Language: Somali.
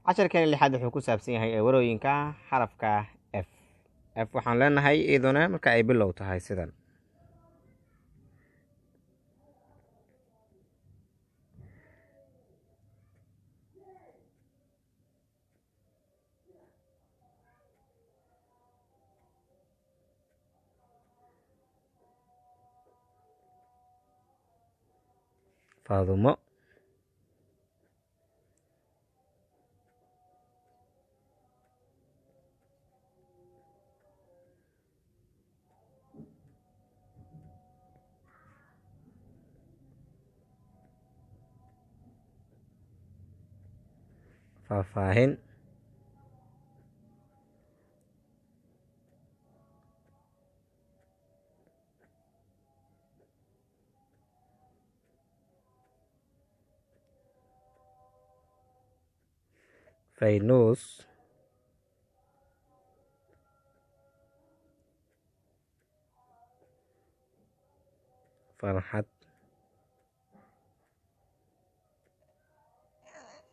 casharkeena lixaad wuxuu ku saabsan yahay warooyinka xarafka f. f waxaan leenahay iyaduna marka ay bilow tahay sidan. Faadumo, faahfaahin, faynuus, farxad,